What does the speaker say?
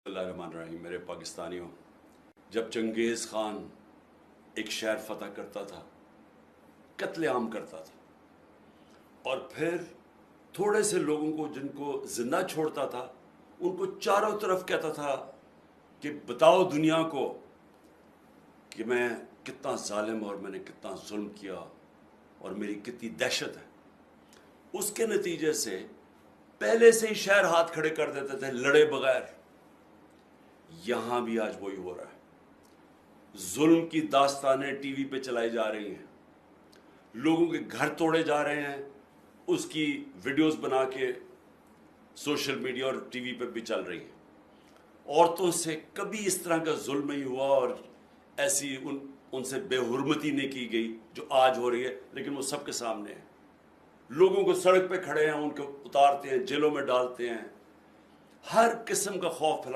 Bismillahirrahmanirrahim. میرے پاکستانیوں، جب چنگیز خان ایک شہر فتح کرتا تھا، قتل عام کرتا تھا، اور پھر تھوڑے سے لوگوں کو جن کو زندہ چھوڑتا تھا ان کو چاروں طرف کہتا تھا کہ بتاؤ دنیا کو کہ میں کتنا ظالم اور میں نے کتنا ظلم کیا اور میری کتنی دہشت ہے. اس کے نتیجے سے پہلے سے ہی شہر ہاتھ کھڑے کر دیتے تھے لڑے بغیر. یہاں بھی آج وہی ہو رہا ہے. ظلم کی داستانیں ٹی وی پہ چلائی جا رہی ہیں، لوگوں کے گھر توڑے جا رہے ہیں، اس کی ویڈیوز بنا کے سوشل میڈیا اور ٹی وی پہ بھی چل رہی ہیں. عورتوں سے کبھی اس طرح کا ظلم نہیں ہوا اور ایسی ان سے بے حرمتی نہیں کی گئی جو آج ہو رہی ہے، لیکن وہ سب کے سامنے ہے. لوگوں کو سڑک پہ کھڑے ہیں، ان کو اتارتے ہیں، جیلوں میں ڈالتے ہیں، ہر قسم کا خوف پھیلایا